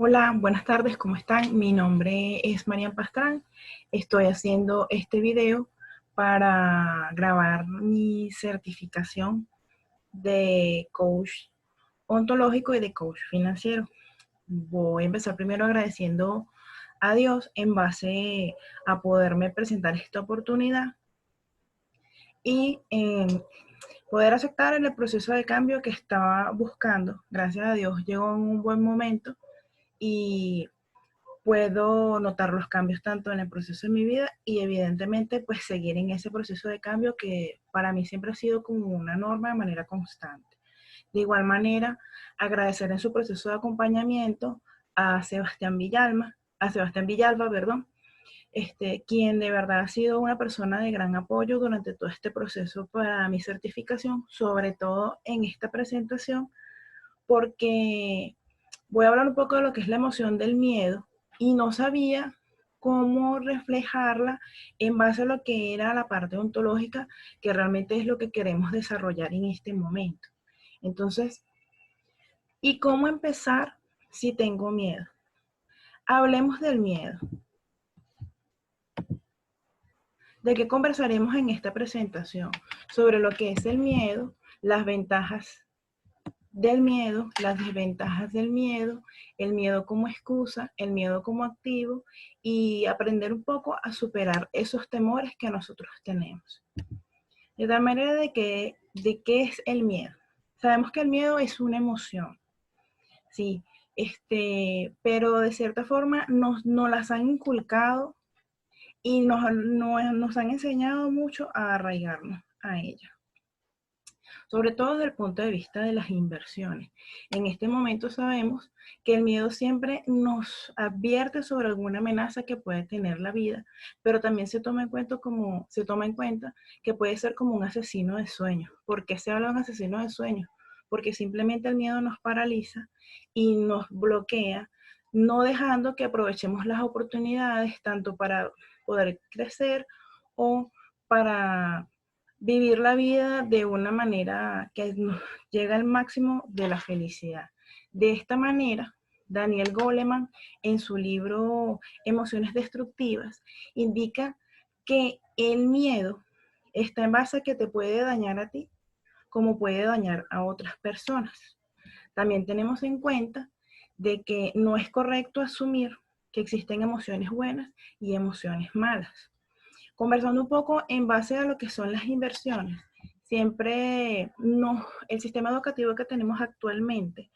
Hola, buenas tardes, ¿cómo están? Mi nombre es Marian Pastrán. Estoy haciendo este video para grabar mi certificación de coach ontológico y de coach financiero. Voy a empezar primero agradeciendo a Dios en base a poderme presentar esta oportunidad y poder aceptar el proceso de cambio que estaba buscando. Gracias a Dios llegó en un buen momento y puedo notar los cambios tanto en el proceso de mi vida y evidentemente pues seguir en ese proceso de cambio que para mí siempre ha sido como una norma de manera constante. De igual manera, agradecer en su proceso de acompañamiento a Sebastián Villalba, perdón, quien de verdad ha sido una persona de gran apoyo durante todo este proceso para mi certificación, sobre todo en esta presentación, porque voy a hablar un poco de lo que es la emoción del miedo y no sabía cómo reflejarla en base a lo que era la parte ontológica, que realmente es lo que queremos desarrollar en este momento. Entonces, ¿y cómo empezar si tengo miedo? Hablemos del miedo. ¿De qué conversaremos en esta presentación? Sobre lo que es el miedo, las ventajas del miedo, las desventajas del miedo, el miedo como excusa, el miedo como activo y aprender un poco a superar esos temores que nosotros tenemos. De tal manera de qué es el miedo. Sabemos que el miedo es una emoción, sí, pero de cierta forma nos las han inculcado y nos han enseñado mucho a arraigarnos a ella, sobre todo desde el punto de vista de las inversiones. En este momento sabemos que el miedo siempre nos advierte sobre alguna amenaza que puede tener la vida, pero también se toma en cuenta que puede ser como un asesino de sueños. ¿Por qué se habla de un asesino de sueños? Porque simplemente el miedo nos paraliza y nos bloquea, no dejando que aprovechemos las oportunidades tanto para poder crecer o para vivir la vida de una manera que nos llega al máximo de la felicidad. De esta manera, Daniel Goleman, en su libro Emociones Destructivas, indica que el miedo está en base a que te puede dañar a ti, como puede dañar a otras personas. También tenemos en cuenta de que no es correcto asumir que existen emociones buenas y emociones malas. Conversando un poco en base a lo que son las inversiones, siempre el sistema educativo que tenemos actualmente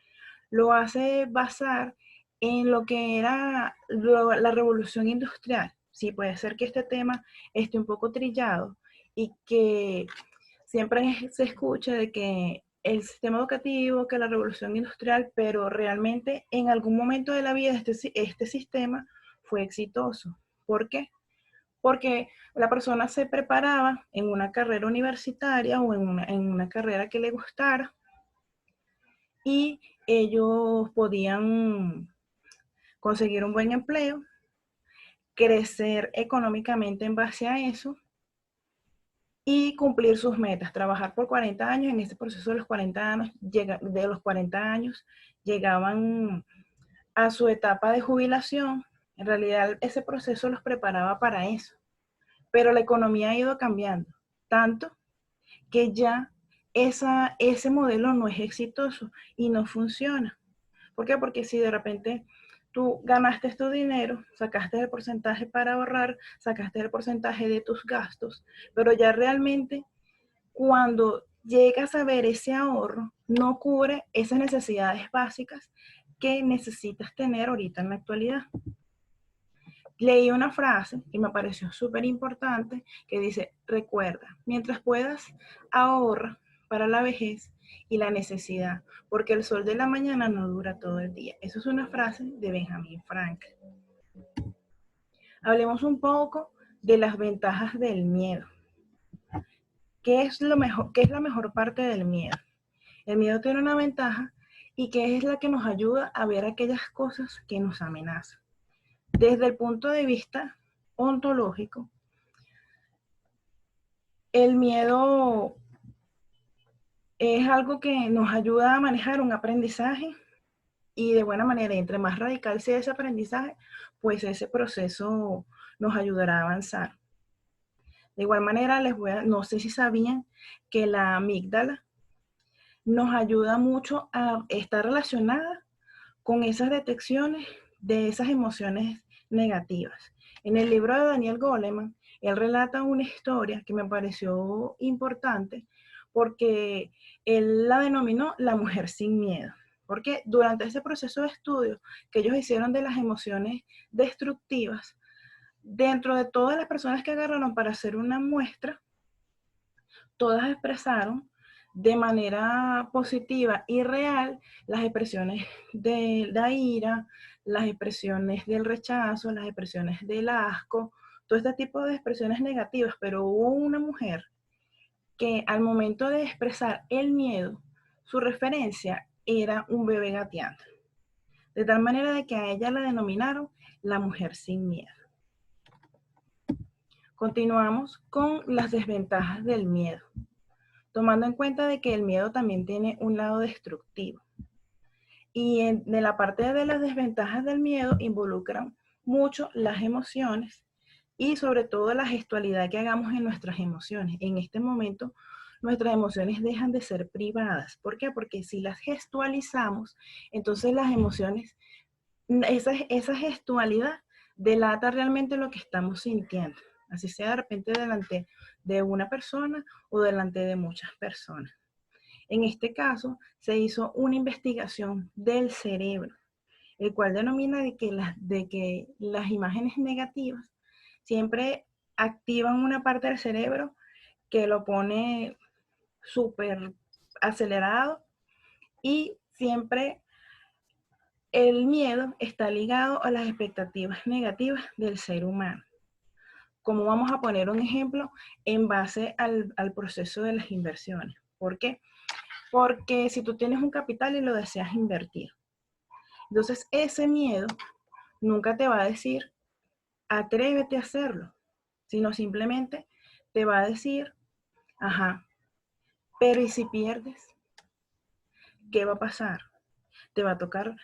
lo hace basar en lo que era la revolución industrial. Sí, puede ser que este tema esté un poco trillado y que siempre se escuche de que el sistema educativo, que la revolución industrial, pero realmente en algún momento de la vida este sistema fue exitoso. ¿Por qué? Porque la persona se preparaba en una carrera universitaria o en una carrera que le gustara y ellos podían conseguir un buen empleo, crecer económicamente en base a eso y cumplir sus metas, trabajar por 40 años. En este proceso de los 40 años, llegaban a su etapa de jubilación. En realidad ese proceso los preparaba para eso, pero la economía ha ido cambiando tanto que ya ese modelo no es exitoso y no funciona. ¿Por qué? Porque si de repente tú ganaste tu dinero, sacaste el porcentaje para ahorrar, sacaste el porcentaje de tus gastos, pero ya realmente cuando llegas a ver ese ahorro, no cubre esas necesidades básicas que necesitas tener ahorita en la actualidad. Leí una frase que me pareció súper importante que dice: recuerda, mientras puedas, ahorra para la vejez y la necesidad, porque el sol de la mañana no dura todo el día. Eso es una frase de Benjamin Franklin. Hablemos un poco de las ventajas del miedo. ¿Qué es lo mejor? ¿Qué es la mejor parte del miedo? El miedo tiene una ventaja y que es la que nos ayuda a ver aquellas cosas que nos amenazan. Desde el punto de vista ontológico, el miedo es algo que nos ayuda a manejar un aprendizaje y de buena manera, y entre más radical sea ese aprendizaje, pues ese proceso nos ayudará a avanzar. De igual manera, no sé si sabían que la amígdala nos ayuda mucho a estar relacionada con esas detecciones de esas emociones negativas. En el libro de Daniel Goleman, él relata una historia que me pareció importante porque él la denominó la mujer sin miedo. Porque durante ese proceso de estudio que ellos hicieron de las emociones destructivas, dentro de todas las personas que agarraron para hacer una muestra, todas expresaron de manera positiva y real las expresiones de la ira, las expresiones del rechazo, las expresiones del asco, todo este tipo de expresiones negativas, pero hubo una mujer que al momento de expresar el miedo, su referencia era un bebé gateando, de tal manera de que a ella la denominaron la mujer sin miedo. Continuamos con las desventajas del miedo, tomando en cuenta de que el miedo también tiene un lado destructivo. Y de la parte de las desventajas del miedo involucran mucho las emociones y sobre todo la gestualidad que hagamos en nuestras emociones. En este momento, nuestras emociones dejan de ser privadas. ¿Por qué? Porque si las gestualizamos, entonces las emociones, esa gestualidad delata realmente lo que estamos sintiendo. Así sea de repente delante de una persona o delante de muchas personas. En este caso, se hizo una investigación del cerebro, el cual denomina de que las imágenes negativas siempre activan una parte del cerebro que lo pone súper acelerado y siempre el miedo está ligado a las expectativas negativas del ser humano. Como vamos a poner un ejemplo en base al proceso de las inversiones. ¿Por qué? Porque si tú tienes un capital y lo deseas invertir, entonces ese miedo nunca te va a decir, atrévete a hacerlo, sino simplemente te va a decir, ajá, pero ¿y si pierdes? ¿Qué va a pasar? Te va a tocar,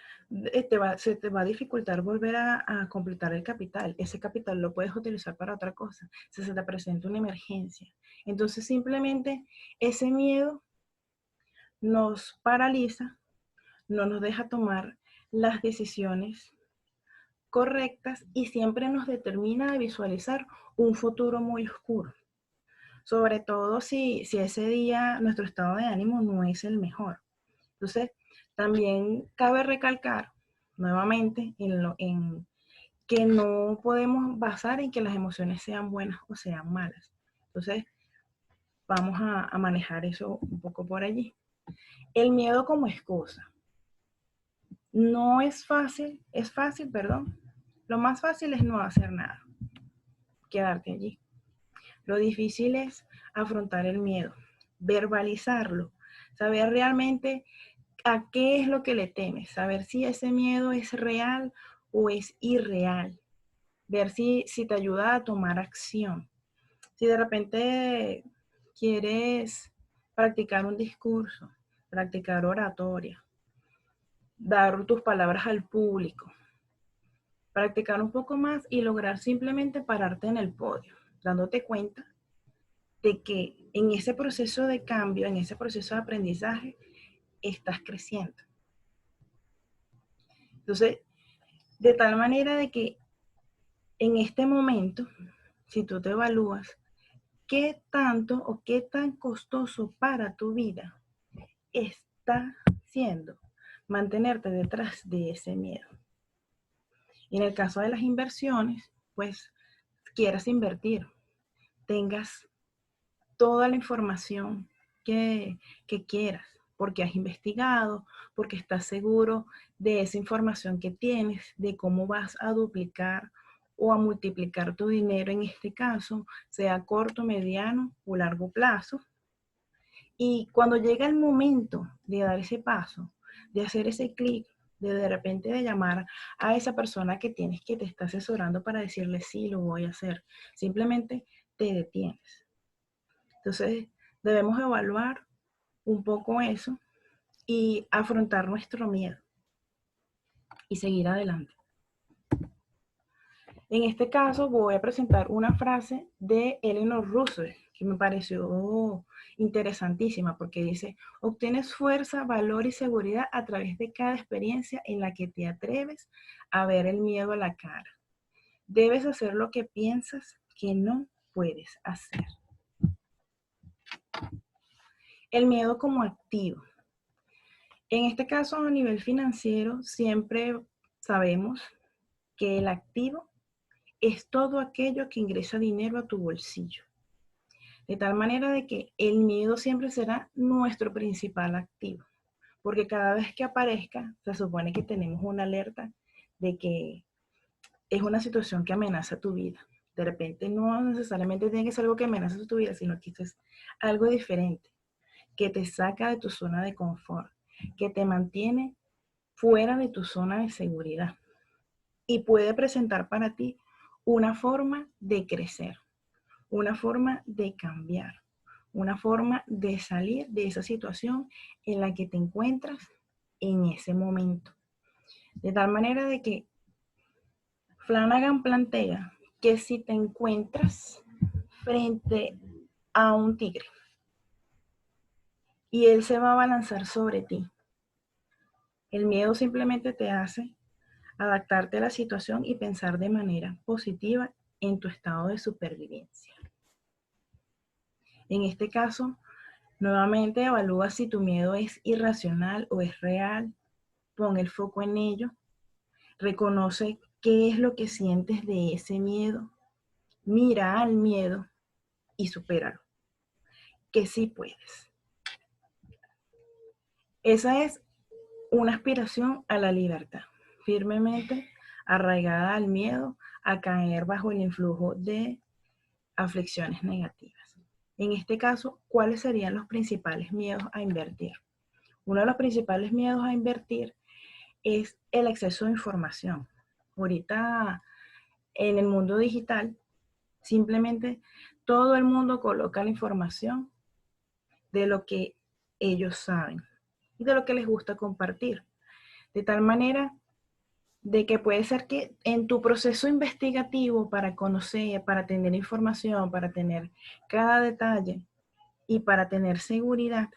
se te va a dificultar volver a completar el capital. Ese capital lo puedes utilizar para otra cosa, si se te presenta una emergencia. Entonces simplemente ese miedo nos paraliza, no nos deja tomar las decisiones correctas y siempre nos determina a visualizar un futuro muy oscuro. Sobre todo si ese día nuestro estado de ánimo no es el mejor. Entonces, también cabe recalcar nuevamente en que no podemos basar en que las emociones sean buenas o sean malas. Entonces, vamos a manejar eso un poco por allí. El miedo como excusa. No es fácil, perdón. Lo más fácil es no hacer nada, quedarte allí. Lo difícil es afrontar el miedo, verbalizarlo, saber realmente a qué es lo que le temes, saber si ese miedo es real o es irreal, ver si te ayuda a tomar acción. Si de repente quieres practicar un discurso, practicar oratoria, dar tus palabras al público, practicar un poco más y lograr simplemente pararte en el podio, dándote cuenta de que en ese proceso de cambio, en ese proceso de aprendizaje, estás creciendo. Entonces, de tal manera de que en este momento, si tú te evalúas, ¿qué tanto o qué tan costoso para tu vida está siendo mantenerte detrás de ese miedo? Y en el caso de las inversiones, pues quieras invertir, tengas toda la información que quieras, porque has investigado, porque estás seguro de esa información que tienes, de cómo vas a duplicar o a multiplicar tu dinero en este caso, sea corto, mediano o largo plazo. Y cuando llega el momento de dar ese paso, de hacer ese clic, de repente de llamar a esa persona que tienes que te está asesorando para decirle sí, lo voy a hacer, simplemente te detienes. Entonces, debemos evaluar un poco eso y afrontar nuestro miedo. y seguir adelante. En este caso voy a presentar una frase de Eleanor Roosevelt que me pareció interesantísima porque dice: obtienes fuerza, valor y seguridad a través de cada experiencia en la que te atreves a ver el miedo a la cara. Debes hacer lo que piensas que no puedes hacer. El miedo como activo. En este caso, a nivel financiero, siempre sabemos que el activo es todo aquello que ingresa dinero a tu bolsillo. De tal manera de que el miedo siempre será nuestro principal activo. Porque cada vez que aparezca, se supone que tenemos una alerta de que es una situación que amenaza tu vida. De repente no necesariamente tiene que ser algo que amenaza tu vida, sino que es algo diferente, que te saca de tu zona de confort, que te mantiene fuera de tu zona de seguridad y puede presentar para ti una forma de crecer, una forma de cambiar, una forma de salir de esa situación en la que te encuentras en ese momento. De tal manera de que Flanagan plantea que si te encuentras frente a un tigre y él se va a balanzar sobre ti, el miedo simplemente te hace adaptarte a la situación y pensar de manera positiva en tu estado de supervivencia. En este caso, nuevamente evalúa si tu miedo es irracional o es real, pon el foco en ello, reconoce qué es lo que sientes de ese miedo, mira al miedo y supéralo, que sí puedes. Esa es una aspiración a la libertad, firmemente arraigada al miedo a caer bajo el influjo de aflicciones negativas. En este caso, ¿cuáles serían los principales miedos a invertir? Uno de los principales miedos a invertir es el exceso de información. Ahorita en el mundo digital, simplemente todo el mundo coloca la información de lo que ellos saben y de lo que les gusta compartir. De tal manera de que puede ser que en tu proceso investigativo para conocer, para tener información, para tener cada detalle y para tener seguridad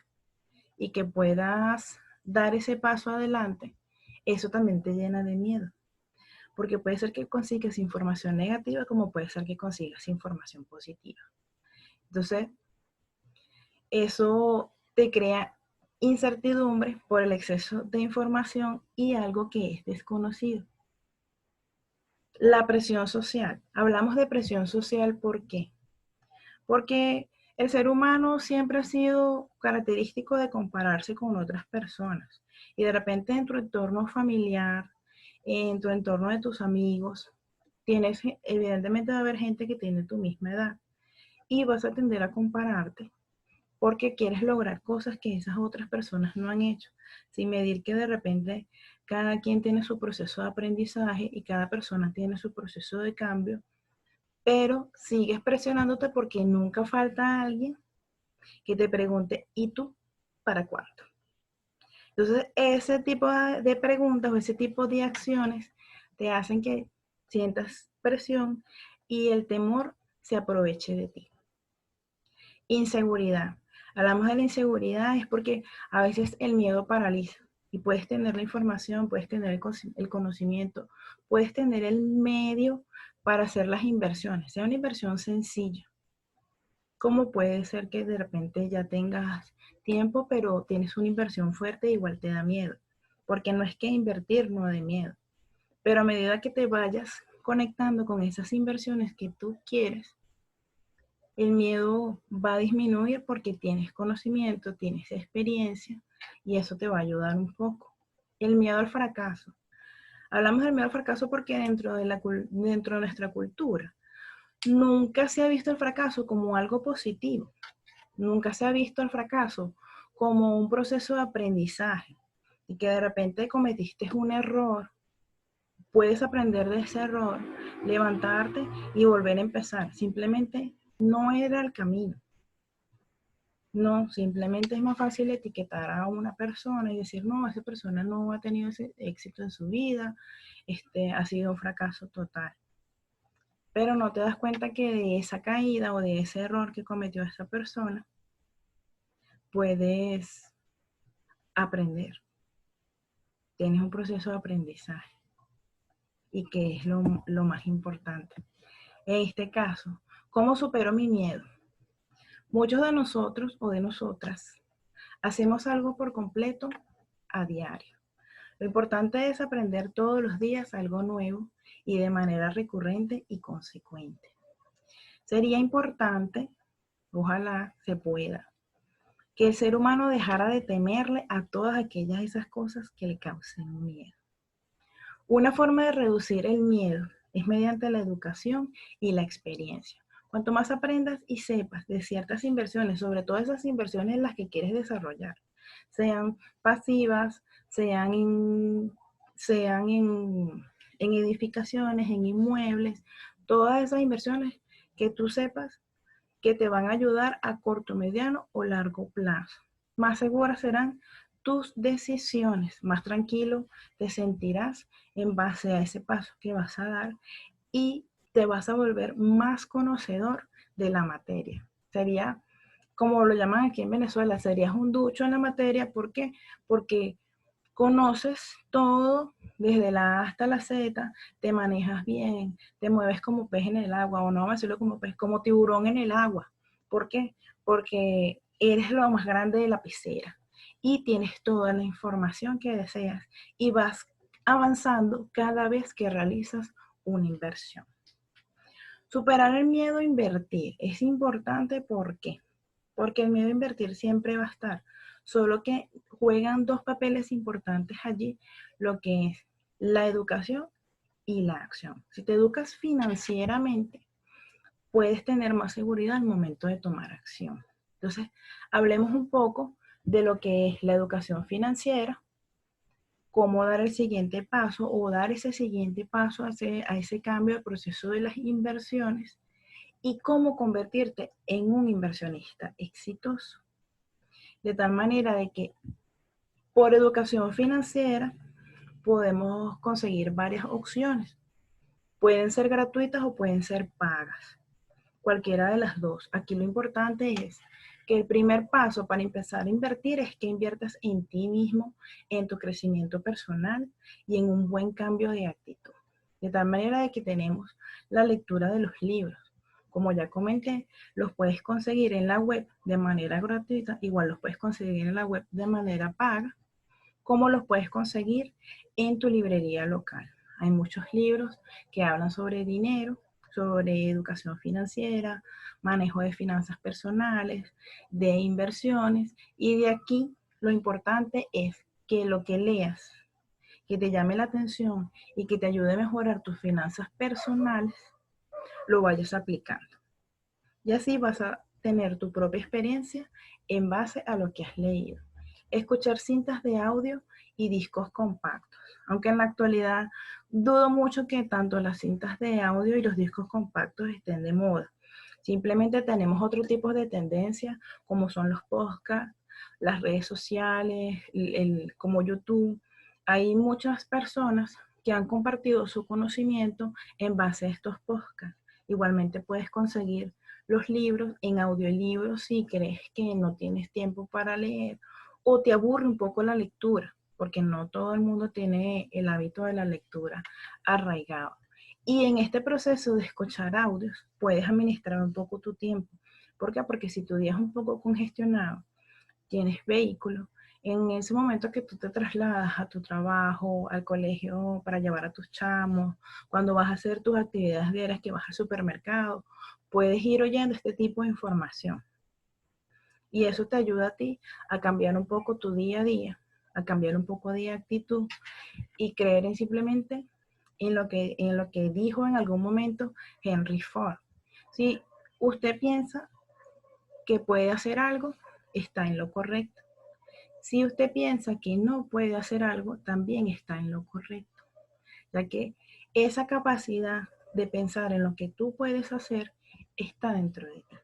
y que puedas dar ese paso adelante, eso también te llena de miedo. Porque puede ser que consigas información negativa como puede ser que consigas información positiva. Entonces, eso te crea incertidumbre por el exceso de información y algo que es desconocido. La presión social. Hablamos de presión social, ¿por qué? Porque el ser humano siempre ha sido característico de compararse con otras personas. Y de repente en tu entorno familiar, en tu entorno de tus amigos, evidentemente va a haber gente que tiene tu misma edad. Y vas a tender a compararte porque quieres lograr cosas que esas otras personas no han hecho, sin medir que de repente cada quien tiene su proceso de aprendizaje y cada persona tiene su proceso de cambio, pero sigues presionándote porque nunca falta alguien que te pregunte, ¿y tú para cuánto? Entonces, ese tipo de preguntas o ese tipo de acciones te hacen que sientas presión y el temor se aproveche de ti. Inseguridad. Hablamos de la inseguridad es porque a veces el miedo paraliza y puedes tener la información, puedes tener el conocimiento, puedes tener el medio para hacer las inversiones, sea una inversión sencilla. ¿Cómo puede ser que de repente ya tengas tiempo, pero tienes una inversión fuerte e igual te da miedo? Porque no es que invertir no dé miedo, pero a medida que te vayas conectando con esas inversiones que tú quieres, el miedo va a disminuir porque tienes conocimiento, tienes experiencia y eso te va a ayudar un poco. El miedo al fracaso. Hablamos del miedo al fracaso porque dentro de nuestra cultura nunca se ha visto el fracaso como algo positivo. Nunca se ha visto el fracaso como un proceso de aprendizaje y que de repente cometiste un error. Puedes aprender de ese error, levantarte y volver a empezar. Simplemente no era el camino. No, simplemente es más fácil etiquetar a una persona y decir, no, esa persona no ha tenido ese éxito en su vida, ha sido un fracaso total. Pero no te das cuenta que de esa caída o de ese error que cometió esa persona, puedes aprender. Tienes un proceso de aprendizaje y que es lo más importante. En este caso, ¿cómo supero mi miedo? Muchos de nosotros o de nosotras hacemos algo por completo a diario. Lo importante es aprender todos los días algo nuevo y de manera recurrente y consecuente. Sería importante, ojalá se pueda, que el ser humano dejara de temerle a todas aquellas esas cosas que le causen miedo. Una forma de reducir el miedo es mediante la educación y la experiencia. Cuanto más aprendas y sepas de ciertas inversiones, sobre todo esas inversiones en las que quieres desarrollar, sean pasivas, sean en edificaciones, en inmuebles, todas esas inversiones que tú sepas que te van a ayudar a corto, mediano o largo plazo. Más seguras serán tus decisiones, más tranquilo te sentirás en base a ese paso que vas a dar y te vas a volver más conocedor de la materia. Sería, como lo llaman aquí en Venezuela, serías un ducho en la materia. ¿Por qué? Porque conoces todo desde la A hasta la Z, te manejas bien, te mueves como pez en el agua, o no vamos a decirlo como pez, como tiburón en el agua. ¿Por qué? Porque eres lo más grande de la pecera y tienes toda la información que deseas y vas avanzando cada vez que realizas una inversión. Superar el miedo a invertir es importante. ¿Por qué? Porque el miedo a invertir siempre va a estar, solo que juegan dos papeles importantes allí, lo que es la educación y la acción. Si te educas financieramente, puedes tener más seguridad al momento de tomar acción. Entonces, hablemos un poco de lo que es la educación financiera, cómo dar el siguiente paso o dar ese siguiente paso a ese cambio de proceso de las inversiones y cómo convertirte en un inversionista exitoso. De tal manera de que por educación financiera podemos conseguir varias opciones. Pueden ser gratuitas o pueden ser pagas. Cualquiera de las dos. Aquí lo importante es que el primer paso para empezar a invertir es que inviertas en ti mismo, en tu crecimiento personal y en un buen cambio de actitud. De tal manera de que tenemos la lectura de los libros. Como ya comenté, los puedes conseguir en la web de manera gratuita, igual los puedes conseguir en la web de manera paga, como los puedes conseguir en tu librería local. Hay muchos libros que hablan sobre dinero, sobre educación financiera, manejo de finanzas personales, de inversiones, y de aquí lo importante es que lo que leas, que te llame la atención y que te ayude a mejorar tus finanzas personales, lo vayas aplicando. Y así vas a tener tu propia experiencia en base a lo que has leído. Escuchar cintas de audio y discos compactos. Aunque en la actualidad dudo mucho que tanto las cintas de audio y los discos compactos estén de moda. Simplemente tenemos otro tipo de tendencia, como son los podcasts, las redes sociales, como YouTube. Hay muchas personas que han compartido su conocimiento en base a estos podcasts. Igualmente puedes conseguir los libros en audiolibros si crees que no tienes tiempo para leer o te aburre un poco la lectura, porque no todo el mundo tiene el hábito de la lectura arraigado. Y en este proceso de escuchar audios, puedes administrar un poco tu tiempo. ¿Por qué? Porque si tu día es un poco congestionado, tienes vehículo, en ese momento que tú te trasladas a tu trabajo, al colegio para llevar a tus chamos, cuando vas a hacer tus actividades diarias, que vas al supermercado, puedes ir oyendo este tipo de información. Y eso te ayuda a ti a cambiar un poco tu día a día, a cambiar un poco de actitud y creer en simplemente en lo que dijo en algún momento Henry Ford. Si usted piensa que puede hacer algo, está en lo correcto. Si usted piensa que no puede hacer algo, también está en lo correcto, ya que esa capacidad de pensar en lo que tú puedes hacer está dentro de ti.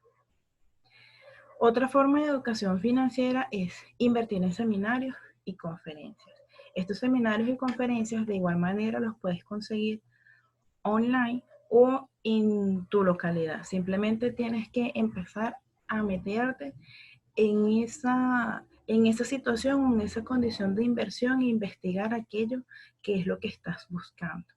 Otra forma de educación financiera es invertir en seminarios y conferencias. Estos seminarios y conferencias de igual manera los puedes conseguir online o en tu localidad. Simplemente tienes que empezar a meterte en esa situación, en esa condición de inversión e investigar aquello que es lo que estás buscando.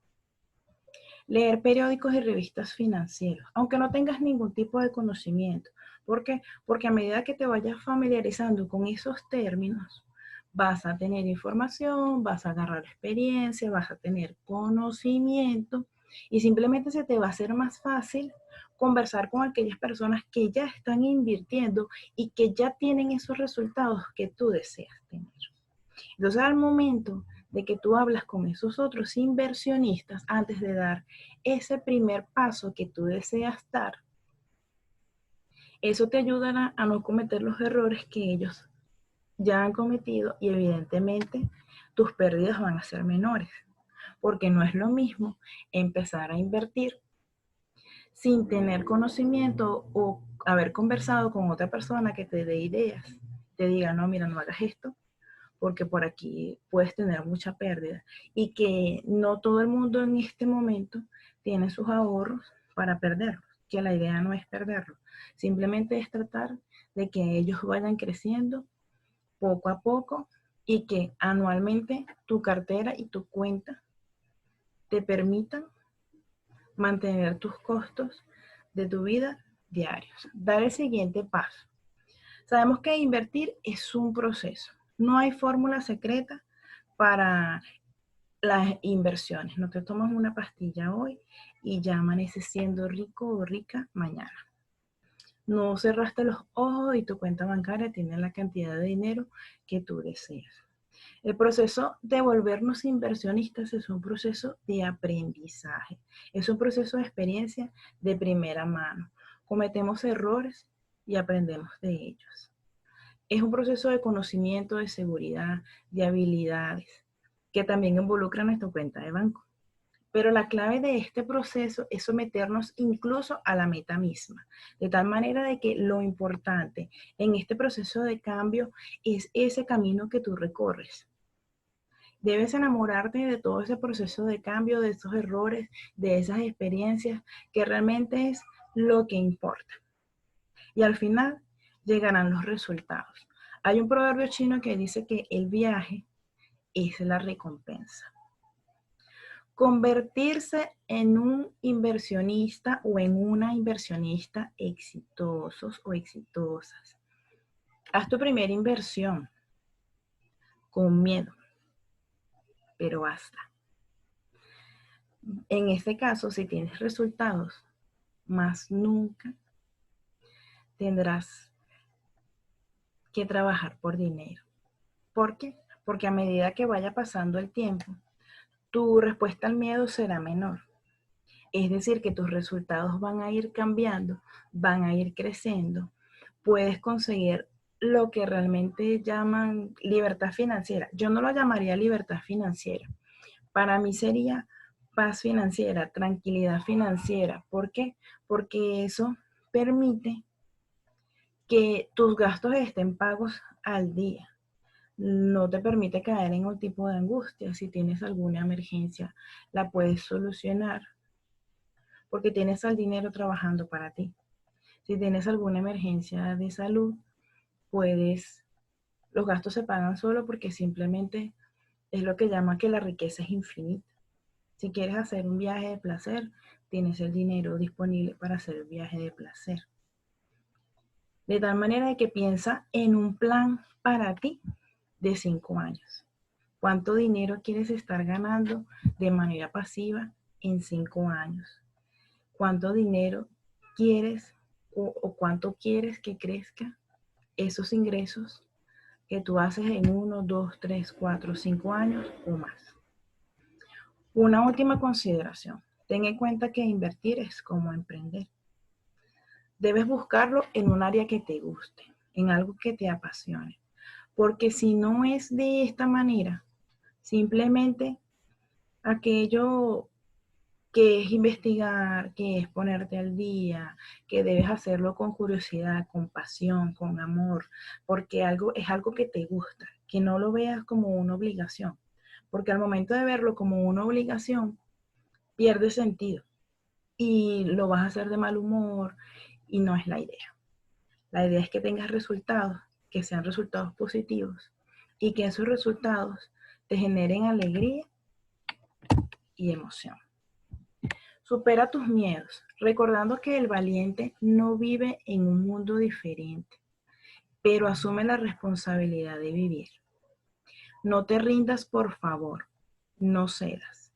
Leer periódicos y revistas financieros, aunque no tengas ningún tipo de conocimiento. ¿Por qué? Porque a medida que te vayas familiarizando con esos términos, vas a tener información, vas a agarrar experiencia, vas a tener conocimiento y simplemente se te va a hacer más fácil conversar con aquellas personas que ya están invirtiendo y que ya tienen esos resultados que tú deseas tener. Entonces, al momento de que tú hablas con esos otros inversionistas, antes de dar ese primer paso que tú deseas dar, eso te ayudará a no cometer los errores que ellos ya han cometido y evidentemente tus pérdidas van a ser menores, porque no es lo mismo empezar a invertir sin tener conocimiento o haber conversado con otra persona que te dé ideas, te diga, no, mira, no hagas esto, porque por aquí puedes tener mucha pérdida y que no todo el mundo en este momento tiene sus ahorros para perderlos, que la idea no es perderlos, simplemente es tratar de que ellos vayan creciendo poco a poco y que anualmente tu cartera y tu cuenta te permitan mantener tus costos de tu vida diarios. Dar el siguiente paso. Sabemos que invertir es un proceso. No hay fórmula secreta para las inversiones. No te tomas una pastilla hoy y ya amaneces siendo rico o rica mañana. No cerraste los ojos y tu cuenta bancaria tiene la cantidad de dinero que tú deseas. El proceso de volvernos inversionistas es un proceso de aprendizaje. Es un proceso de experiencia de primera mano. Cometemos errores y aprendemos de ellos. Es un proceso de conocimiento, de seguridad, de habilidades, que también involucra nuestra cuenta de banco. Pero la clave de este proceso es someternos incluso a la meta misma, de tal manera de que lo importante en este proceso de cambio es ese camino que tú recorres. Debes enamorarte de todo ese proceso de cambio, de esos errores, de esas experiencias, que realmente es lo que importa. Y al final llegarán los resultados. Hay un proverbio chino que dice que el viaje es la recompensa. Convertirse en un inversionista o en una inversionista exitosos o exitosas. Haz tu primera inversión con miedo, pero hazla. En este caso, si tienes resultados, más nunca tendrás que trabajar por dinero. ¿Por qué? Porque a medida que vaya pasando el tiempo, tu respuesta al miedo será menor. Es decir, que tus resultados van a ir cambiando, van a ir creciendo. Puedes conseguir lo que realmente llaman libertad financiera. Yo no lo llamaría libertad financiera. Para mí sería paz financiera, tranquilidad financiera. ¿Por qué? Porque eso permite que tus gastos estén pagos al día. No te permite caer en un tipo de angustia. Si tienes alguna emergencia, la puedes solucionar porque tienes el dinero trabajando para ti. Si tienes alguna emergencia de salud, los gastos se pagan solo porque simplemente es lo que llama que la riqueza es infinita. Si quieres hacer un viaje de placer, tienes el dinero disponible para hacer el viaje de placer. De tal manera que piensa en un plan para ti de 5 años. ¿Cuánto dinero quieres estar ganando de manera pasiva en 5 años? ¿Cuánto dinero quieres o cuánto quieres que crezca esos ingresos que tú haces en 1, 2, 3, 4, 5 años o más? Una última consideración. Ten en cuenta que invertir es como emprender. Debes buscarlo en un área que te guste, en algo que te apasione. Porque si no es de esta manera, simplemente aquello que es investigar, que es ponerte al día, que debes hacerlo con curiosidad, con pasión, con amor, porque es algo que te gusta, que no lo veas como una obligación, porque al momento de verlo como una obligación, pierde sentido y lo vas a hacer de mal humor y no es la idea. La idea es que tengas resultados, que sean resultados positivos y que esos resultados te generen alegría y emoción. Supera tus miedos, recordando que el valiente no vive en un mundo diferente, pero asume la responsabilidad de vivir. No te rindas, por favor, no cedas.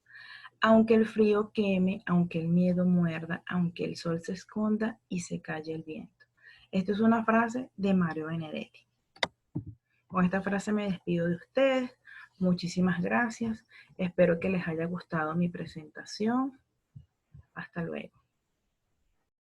Aunque el frío queme, aunque el miedo muerda, aunque el sol se esconda y se calle el viento. Esta es una frase de Mario Benedetti. Con esta frase me despido de ustedes. Muchísimas gracias. Espero que les haya gustado mi presentación. Hasta luego.